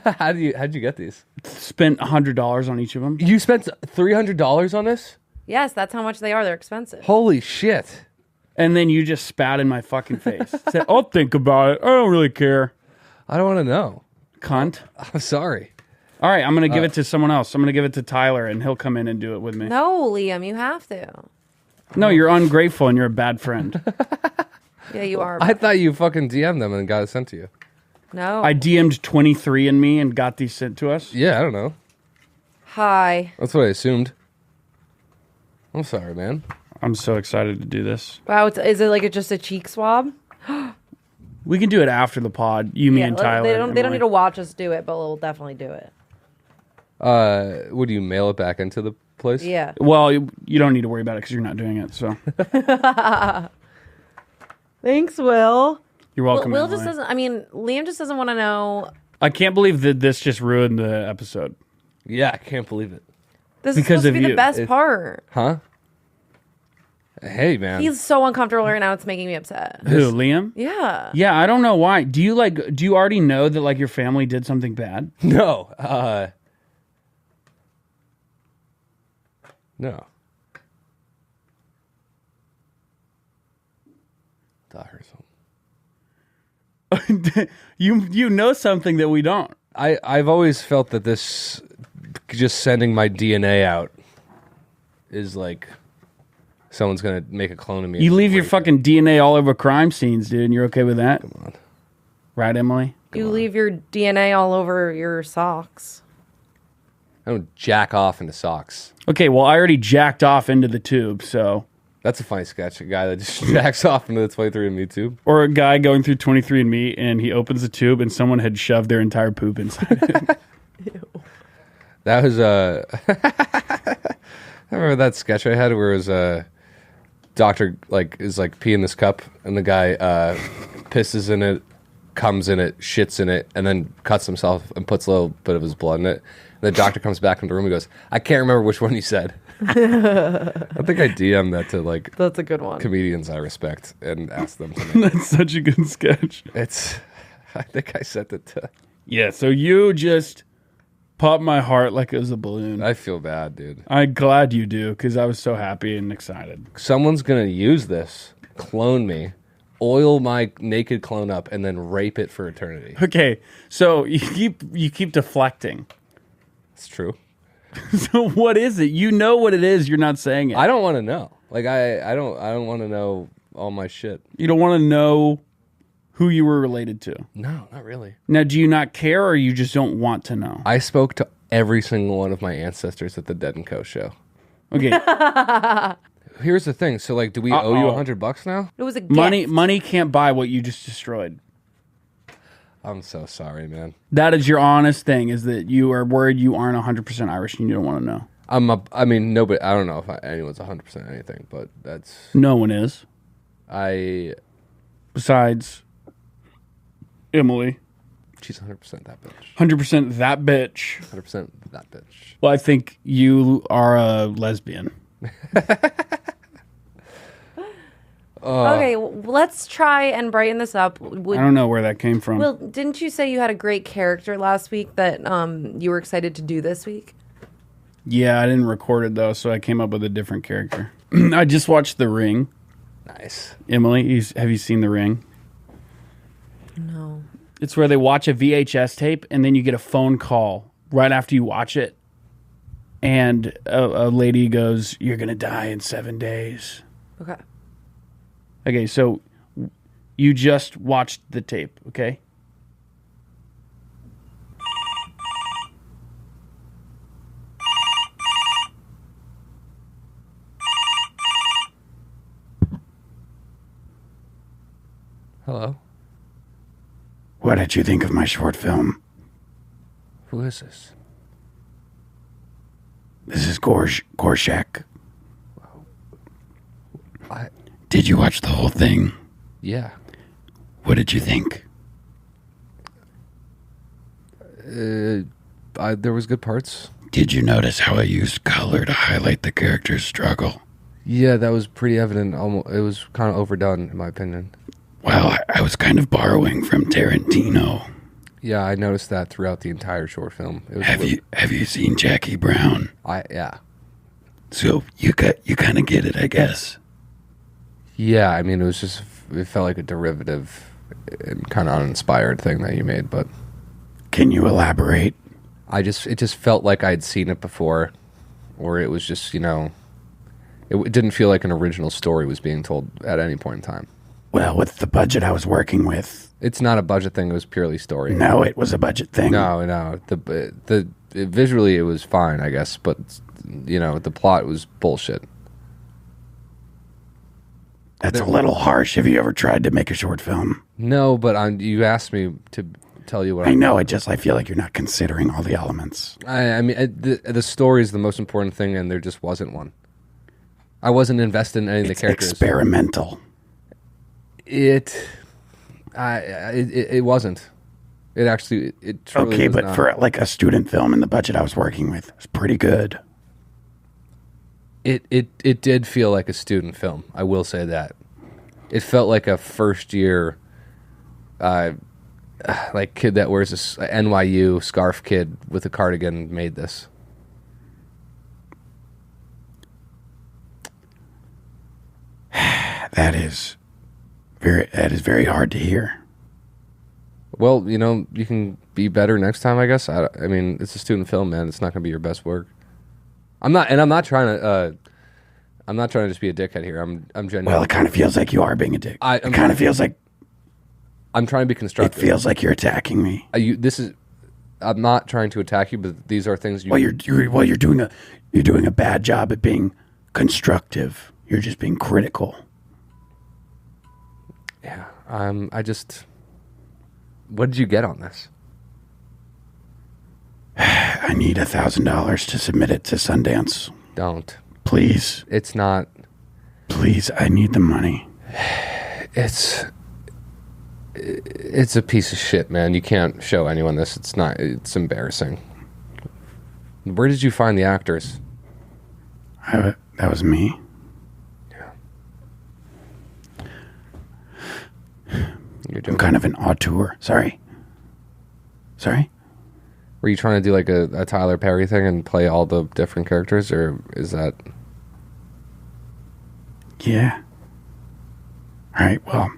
How'd you get these? Spent $100 on each of them. You spent $300 on this? Yes, that's how much they are. They're expensive. Holy shit. And then you just spat in my fucking face. Said, I'll think about it. I don't really care. I don't want to know. Cunt. I'm sorry. All right, I'm going to give it to someone else. I'm going to give it to Tyler, and he'll come in and do it with me. No, Liam, you have to. No, you're ungrateful, and you're a bad friend. Yeah, you are. I thought you fucking DM'd them and got it sent to you. No. I DM'd 23andMe and got these sent to us. Yeah, I don't know. Hi. That's what I assumed. I'm sorry, man. I'm so excited to do this. Wow, is it like just a cheek swab? We can do it after the pod. You, me, and Tyler. They don't Emily. need to watch us do it, but we'll definitely do it. Would you mail it back into the place? Yeah. Well, you don't need to worry about it because you're not doing it. So Thanks, Will. you're welcome. Will Emily. just doesn't. I mean, Liam just doesn't want to know. I can't believe that this just ruined the episode. Yeah, I can't believe it. This Because is supposed to of be you. the best part. Huh? Hey, man. He's so uncomfortable right now. It's making me upset. Who, Liam? Yeah. Yeah, I don't know why. Do you already know that like your family did something bad? No. No. Thought I heard something. You know something that we don't. I've always felt that this just sending my DNA out is like someone's gonna make a clone of me. You leave your fucking DNA all over crime scenes, dude, and you're okay with that? Come on. Right, Emily? You leave your DNA all over your socks. I don't jack off into socks. Okay, well, I already jacked off into the tube, so. That's a funny sketch. A guy that just jacks off into the 23andMe tube. Or a guy going through 23andMe and he opens the tube and someone had shoved their entire poop inside it. That was I remember that sketch I had where it was a doctor is peeing this cup and the guy pisses in it, comes in it, shits in it, and then cuts himself and puts a little bit of his blood in it. And the doctor comes back into the room and goes, I can't remember which one you said. I think I DM'd that to That's a good one. comedians I respect and asked them to make That's such a good sketch. I think I sent it to. Yeah, so you just popped my heart like it was a balloon. I feel bad, dude. I'm glad you do, because I was so happy and excited. Someone's gonna use this, clone me, oil my naked clone up, and then rape it for eternity. Okay, so you keep deflecting. It's true. So what is it? You know what it is, you're not saying it. I don't want to know. Like I don't want to know all my shit. You don't want to know who you were related to. No, not really. Now, do you not care or you just don't want to know? I spoke to every single one of my ancestors at the Dead & Co show. Okay, Here's the thing. So do we owe you $100 now? It was a gift. money can't buy what you just destroyed. I'm so sorry, man. That is your honest thing, is that you are worried you aren't 100% Irish and you don't want to know. Nobody. I don't know if anyone's 100% anything, but that's No one is. Besides Emily. She's 100% that bitch. 100% that bitch. 100% that bitch. Well, I think you are a lesbian. Okay, let's try and brighten this up. I don't know where that came from. Will, didn't you say you had a great character last week that you were excited to do this week? Yeah, I didn't record it, though, so I came up with a different character. I just watched The Ring. Nice. Emily, have you seen The Ring? No. It's where they watch a VHS tape, and then you get a phone call right after you watch it. And a lady goes, "You're going to die in 7 days." Okay. Okay, so you just watched the tape, okay? Hello. What did you think of my short film? Who is this? This is Gorshak. I. Did you watch the whole thing? Yeah. What did you think? There was good parts. Did you notice how I used color to highlight the character's struggle? Yeah, that was pretty evident. Almost, it was kind of overdone, in my opinion. Well, I was kind of borrowing from Tarantino. Yeah, I noticed that throughout the entire short film. It was Have you seen Jackie Brown? Yeah. So you kind of get it, I guess. Yeah, I mean, it felt like a derivative and kind of uninspired thing that you made, but... Can you elaborate? it just felt like I'd seen it before, or it was just, it didn't feel like an original story was being told at any point in time. Well, with the budget I was working with, it's not a budget thing. It was purely story. No, it was a budget thing. No. Visually it was fine, I guess, but the plot was bullshit. That's a little harsh. Have you ever tried to make a short film? No, but you asked me to tell you what I know. I feel like you're not considering all the elements. I mean, the story is the most important thing, and there just wasn't one. I wasn't invested in any of the characters. Experimental. It wasn't. It actually, it truly okay, was but not. for like a student film in the budget I was working with, it was pretty good. It did feel like a student film. I will say that. It felt like a first year, like kid that wears a NYU scarf kid with a cardigan made this. That is very hard to hear. Well, you can be better next time, I guess. I mean, it's a student film, man. It's not going to be your best work. I'm not trying to just be a dickhead here. I'm genuine. Well, it kind of feels like you are being a dick. It kind of feels like I'm trying to be constructive. it feels like you're attacking me. I'm not trying to attack you, but these are things you. Well, you're doing a bad job at being constructive. You're just being critical. Yeah. What did you get on this? I need $1,000 to submit it to Sundance. Don't. Please. It's not. Please, I need the money. It's a piece of shit, man. You can't show anyone this. It's embarrassing. Where did you find the actors? That was me. I'm kind of an auteur. Sorry. Were you trying to do like a Tyler Perry thing and play all the different characters, or is that? Yeah. All right. Well.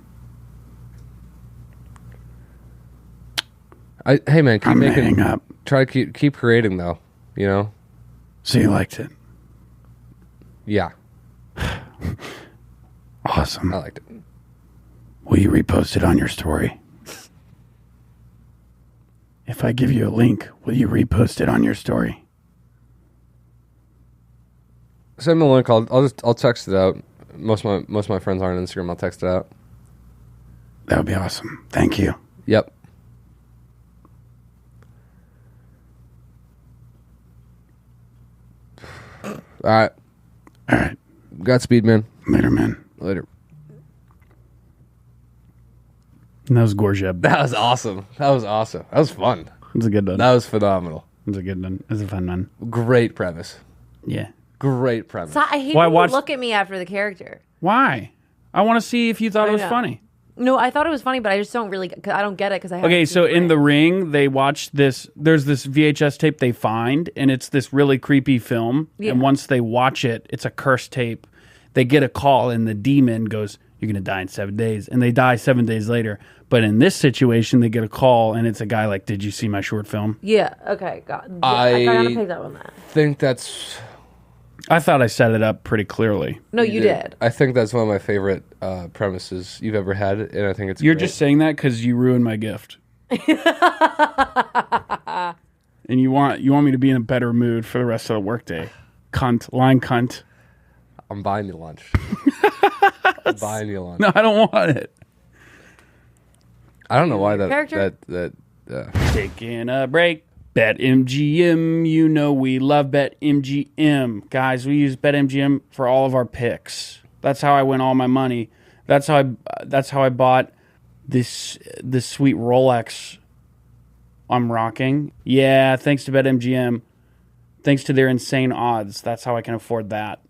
Hey man, keep I'm making. hang up. Try to keep creating though. So you liked it? Yeah. Awesome. I liked it. Will you repost it on your story? If I give you a link, will you repost it on your story? Send me a link. I'll text it out. Most of my friends aren't on Instagram. I'll text it out. That would be awesome. Thank you. Yep. All right. Godspeed, man. Later, man. Later. And that was Gorjeb. That was awesome. That was fun. It was a good one. That was phenomenal. It was a good one. It was a fun one. Great premise. Yeah. Great premise. So I hate Well, when you look at me after the character. Why? I want to see if you thought it was know. funny. No, I thought it was funny, but I just don't really. I don't get it because I. Okay, so in The Ring, they watch this. There's this VHS tape they find, and it's this really creepy film. Yeah. And once they watch it, it's a cursed tape. They get a call, and the demon goes, "You're gonna die in 7 days," and they die 7 days later. But in this situation, they get a call, and it's a guy like, "Did you see my short film?" Yeah. Okay. I gotta pick that one. think that's. I thought I set it up pretty clearly. No, you did. I think that's one of my favorite premises you've ever had, and I think it's. You're great. just saying that because you ruined my gift. And you want me to be in a better mood for the rest of the workday. Cunt. Line cunt. I'm buying you lunch. I'm buying you lunch. No, I don't want it. I don't know why Character? that. Taking a break. BetMGM, you know we love BetMGM. Guys, we use BetMGM for all of our picks. That's how I win all my money. That's how I bought this sweet Rolex I'm rocking. Yeah, thanks to BetMGM. Thanks to their insane odds. That's how I can afford that.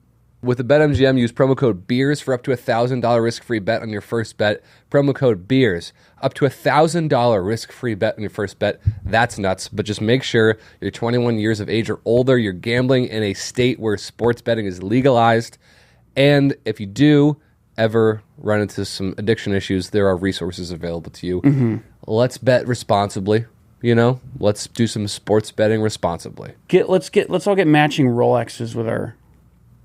With the BetMGM, use promo code BEERS for up to $1,000 risk-free bet on your first bet. Promo code BEERS. Up to $1,000 risk-free bet on your first bet. That's nuts. But just make sure you're 21 years of age or older. You're gambling in a state where sports betting is legalized. And if you do ever run into some addiction issues, there are resources available to you. Mm-hmm. Let's bet responsibly. You know, let's do some sports betting responsibly. Let's all get matching Rolexes with our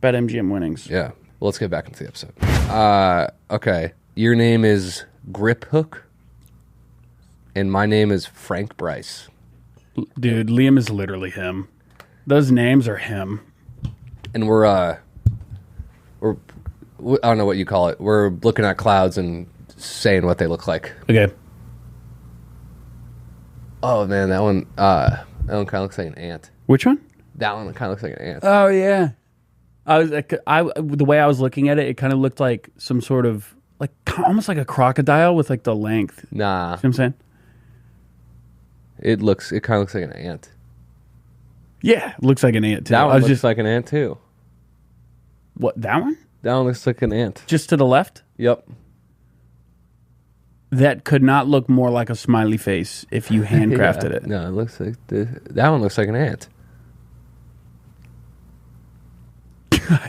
BetMGM winnings. Yeah. Well, let's get back into the episode. Okay. Your name is Grip Hook, and my name is Frank Bryce. Dude, Liam is literally him. Those names are him. And we're I don't know what you call it. We're looking at clouds and saying what they look like. Okay. Oh man, that one kind of looks like an ant. Which one? That one kind of looks like an ant. Oh yeah. The way I was looking at it, it kind of looked like some sort of like almost like a crocodile with like the length. Nah. See what I'm saying? It kind of looks like an ant. Yeah, it looks like an ant too. That one looks like an ant too. What, that one? That one looks like an ant. Just to the left? Yep. That could not look more like a smiley face if you handcrafted it. No, it looks like that one looks like an ant.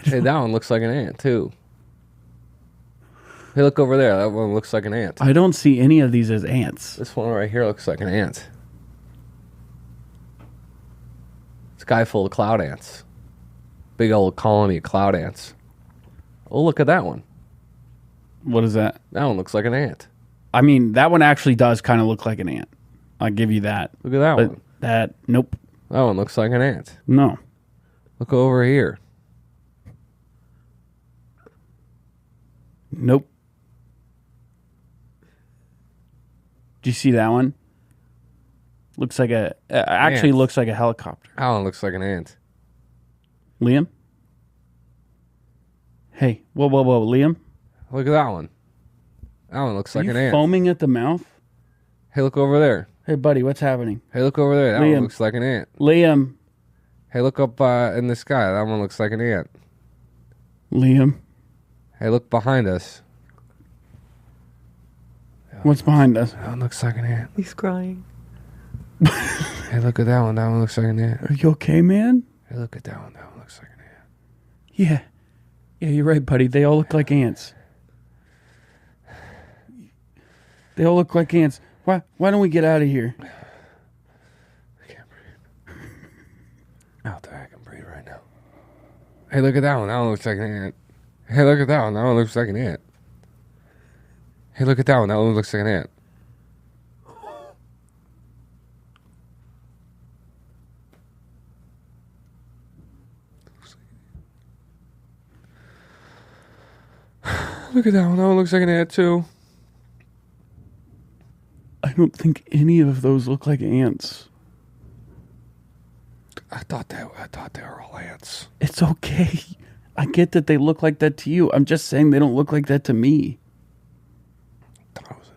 Hey, that one looks like an ant too. Hey, look over there. That one looks like an ant. I don't see any of these as ants. This one right here looks like an ant. It's a guy full of cloud ants. Big old colony of cloud ants. Oh, look at that one. What is that? That one looks like an ant. I mean, that one actually does kind of look like an ant. I'll give you that. Look at that But one. nope. That one looks like an ant. No. Look over here. Nope. Do you see that one? Looks like actually Ants. looks like a helicopter. That one looks like an ant. Liam? Hey, whoa, Liam? Look at that one. That one looks like Are an you ant. foaming at the mouth? Hey, look over there. Hey, buddy, what's happening? Hey, look over there. That Liam. one looks like an ant. Liam. Hey, look up in the sky. That one looks like an ant. Liam. Hey, look behind us. What's behind us? That one looks like an ant. He's crying. Hey, look at that one. That one looks like an ant. Are you okay, man? Hey, look at that one. That one looks like an ant. Yeah. Yeah, you're right, buddy. They all look like ants. They all look like ants. Why don't we get out of here? I can't breathe. Out there, I can breathe right now. Hey, look at that one. That one looks like an ant. Hey, look at that one. That one looks like an ant. Hey, look at that one. That one looks like an ant. Look at that one. That one looks like an ant too. I don't think any of those look like ants. I thought they were all ants. It's okay. I get that they look like that to you. I'm just saying they don't look like that to me. I thought it was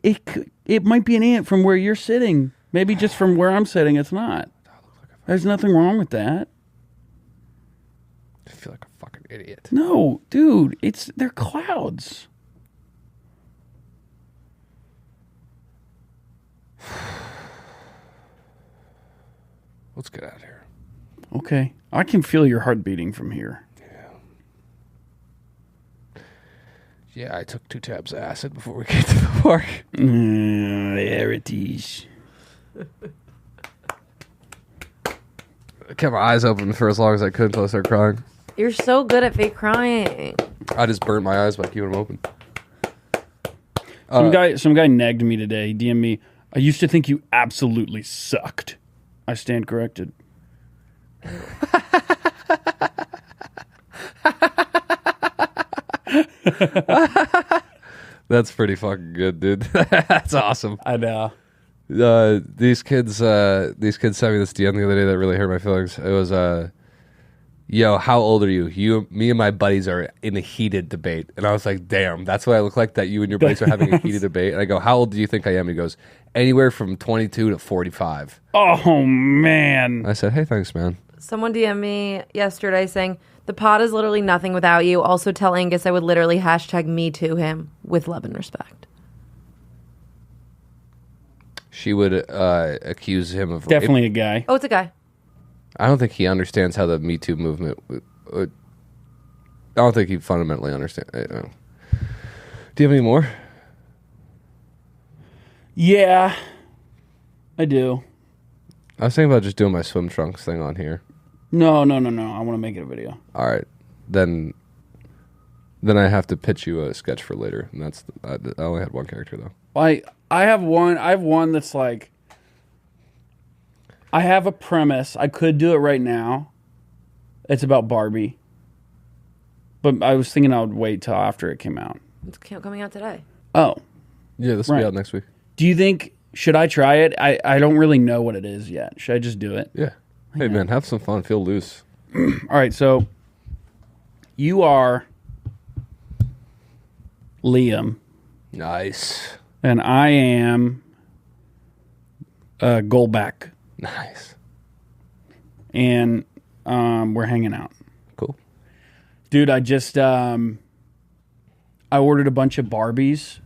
an ant. It might be an ant from where you're sitting. Maybe just from where I'm sitting, it's not. There's nothing wrong with that. I feel like a fucking idiot. No, dude, they're clouds. Let's get out of here. Okay. I can feel your heart beating from here. Yeah, I took 2 tabs of acid before we came to the park. There it is. I kept my eyes open for as long as I could until I started crying. You're so good at fake crying. I just burnt my eyes by keeping them open. Some guy nagged me today. He DM'd me. I used to think you absolutely sucked. I stand corrected. That's pretty fucking good, dude. That's awesome. I know. These kids sent me this DM the other day that really hurt my feelings. It was, yo, how old are you? Me and my buddies are in a heated debate. And I was like, damn, that's what I look like, that you and your buddies are having a heated debate. And I go, how old do you think I am? He goes, anywhere from 22 to 45. Oh, man. I said, hey, thanks, man. Someone DM'd me yesterday saying, the pod is literally nothing without you. Also tell Angus I would literally hashtag me to him with love and respect. She would accuse him of Definitely a guy. Oh, it's a guy. I don't think he understands how the Me Too movement. I don't think he fundamentally understands. Do you have any more? Yeah. I do. I was thinking about just doing my swim trunks thing on here. No. I want to make it a video. All right, then I have to pitch you a sketch for later, and that's I only had one character though. I have one that's like, I have a premise. I could do it right now. It's about Barbie, but I was thinking I would wait till after it came out. It's coming out today. Oh, Yeah, this will be Right. out next week. do you think should I try it? I don't really know what it is yet. Should I just do it? Yeah. Hey man, have some fun. Feel loose. All right, so you are Liam, Nice. and I am Goldback, Nice. and we're hanging out. Cool. Dude, I just I ordered a bunch of Barbies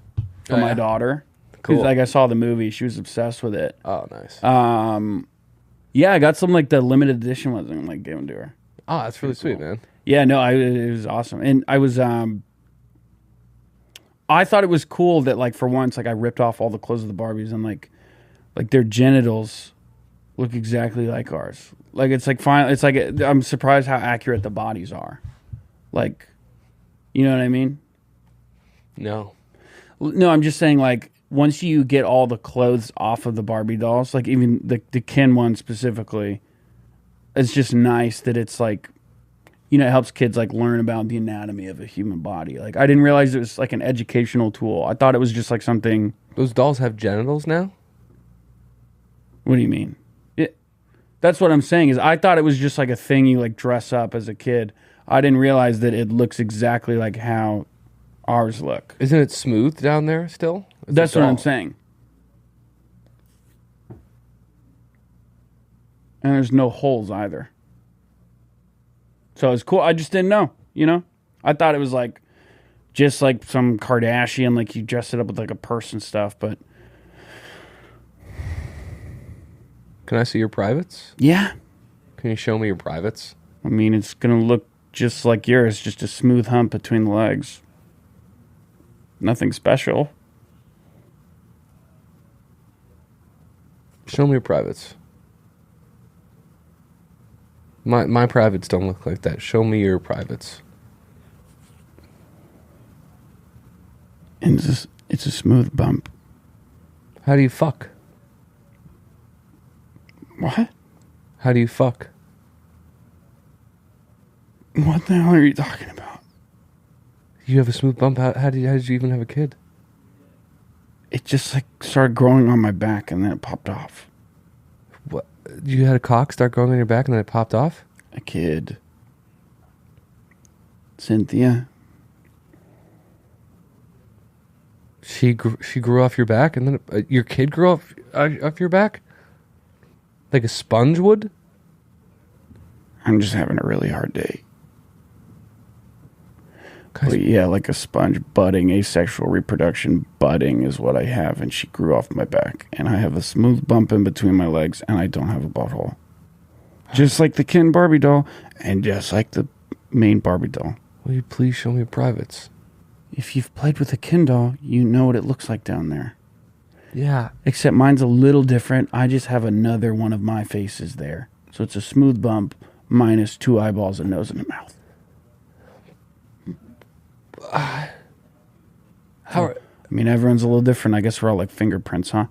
for Oh, my yeah? daughter. Cool. Like I saw the movie, she was obsessed with it. Oh, nice. Yeah, I got some like the limited edition ones and like gave them to her. Oh, that's really sweet, man. Yeah, no, it was awesome, and I was I thought it was cool that like for once like I ripped off all the clothes of the Barbies and like their genitals look exactly like ours. Like it's like fine. It's like I'm surprised how accurate the bodies are. Like, you know what I mean? No. No, I'm just saying like once you get all the clothes off of the Barbie dolls, like even the Ken one specifically, it's just nice that it's like, you know, it helps kids like learn about the anatomy of a human body. Like I didn't realize it was like an educational tool. I thought it was just like something. Those dolls have genitals now? What do you mean? That's what I'm saying is I thought it was just like a thing you like dress up as a kid. I didn't realize that it looks exactly like how ours look. Isn't it smooth down there still? It's That's a what I'm doll. saying. And there's no holes either. So it's cool. I just didn't know, you know? I thought it was like just like some Kardashian, like you dressed it up with like a purse and stuff, but Can I see your privates? yeah. Can you show me your privates? I mean, it's going to look just like yours, just a smooth hump between the legs. Nothing special. Show me your privates. My privates don't look like that. Show me your privates. And it's a smooth bump. How do you fuck? What? How do you fuck? What the hell are you talking about? You have a smooth bump. How did you even have a kid? It just like started growing on my back and then it popped off. What? You had a cock start growing on your back and then it popped off? A kid. Cynthia. She grew off your back and then your kid grew off your back? Like a sponge would? I'm just having a really hard day. Guys, But yeah, like a sponge budding, asexual reproduction budding is what I have, and she grew off my back. And I have a smooth bump in between my legs, and I don't have a butthole. Just like the Ken Barbie doll, and just like the main Barbie doll. will you please show me your privates? If you've played with a Ken doll, you know what it looks like down there. Yeah. Except mine's a little different. I just have another one of my faces there. So it's a smooth bump minus 2 eyeballs, a nose, and a mouth. How? I mean, everyone's a little different. I guess we're all like fingerprints, huh?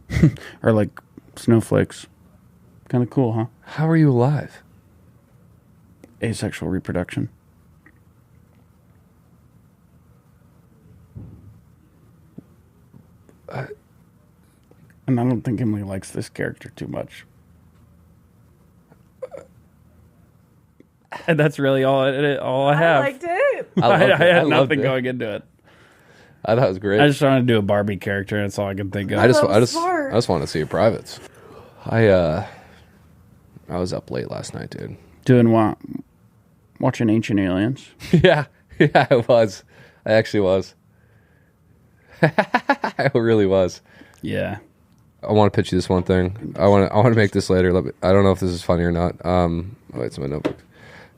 Or like snowflakes. Kind of cool, huh? How are you alive? Asexual reproduction. And I don't think Emily likes this character too much. And that's really all I have. I liked it. I loved it. I had loved nothing it. going into it. I thought it was great. I just wanted to do a Barbie character. That's all I could think of. I just smart. want to see your privates. I was up late last night, dude. Doing what? Watching Ancient Aliens. yeah, I was. I actually was. I really was. Yeah. I want to pitch you this one thing. I want to make this later. I don't know if this is funny or not. Oh, it's in my notebook.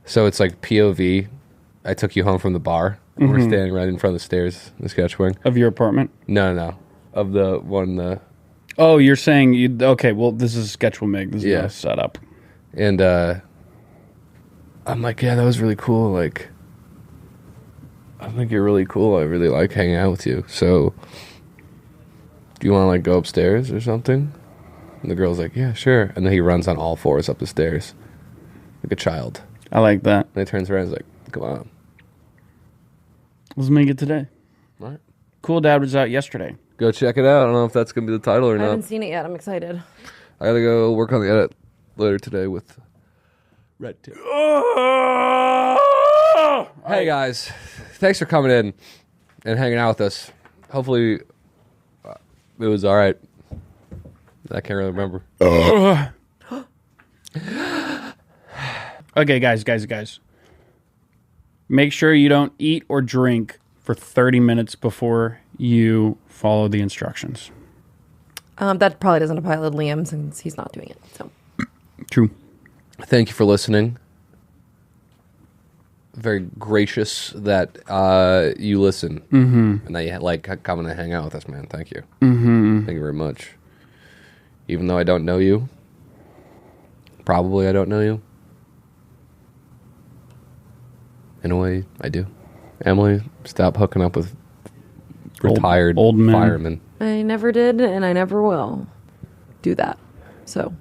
So it's like POV. I took you home from the bar. And we're standing right in front of the stairs, in the sketch wing. Of your apartment? No. Of the one. Oh, you're saying you? Okay, well, this is a sketch we'll make. This is Yeah. a setup. And I'm like, yeah, that was really cool. Like, I think you're really cool. I really like hanging out with you. So, do you want to like go upstairs or something? And the girl's like, yeah, sure. And then he runs on all fours up the stairs like a child. I like that. And he turns around and is like, come on. Let's make it today. All right. Cool Dad was out yesterday. Go check it out. I don't know if that's going to be the title or I not. haven't seen it yet. I'm excited. I got to go work on the edit later today with Red Tip. Hey, guys. Thanks for coming in and hanging out with us. Hopefully, it was all right. I can't really remember. Okay, guys. Make sure you don't eat or drink for 30 minutes before you follow the instructions. That probably doesn't apply to Liam since he's not doing it. So True. Thank you for listening. Very gracious that you listen and that you like coming to hang out with us, man. Thank you. Thank you very much. Even though I don't know you, probably I don't know you. In a way, I do. Emily, stop hooking up with retired old men. firemen. I never did, and I never will do that. So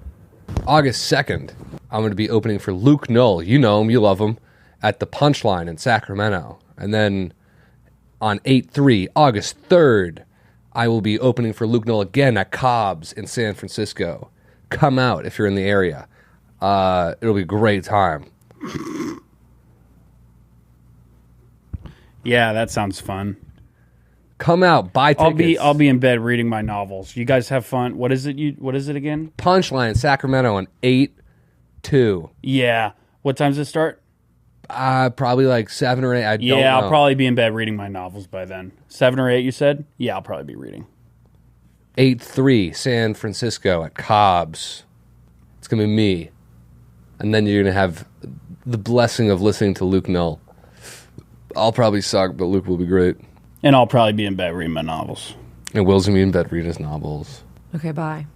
August 2nd, I'm going to be opening for Luke Knoll. You know him, you love him, at the Punchline in Sacramento. And then on 8/3, August 3rd, I will be opening for Luke Knoll again at Cobb's in San Francisco. Come out if you're in the area. It'll be a great time. Yeah, that sounds fun. Come out, buy tickets. I'll be in bed reading my novels. You guys have fun. What is it again? Punchline in Sacramento on 8/2. Yeah. What time does it start? Probably like 7 or 8. I don't know. I'll probably be in bed reading my novels by then. 7 or 8, you said? Yeah, I'll probably be reading. 8/3, San Francisco at Cobb's. It's going to be me. And then you're going to have the blessing of listening to Luke Knoll. I'll probably suck, but Luke will be great. And I'll probably be in bed reading my novels. And Will's going to be in bed reading his novels. okay, bye.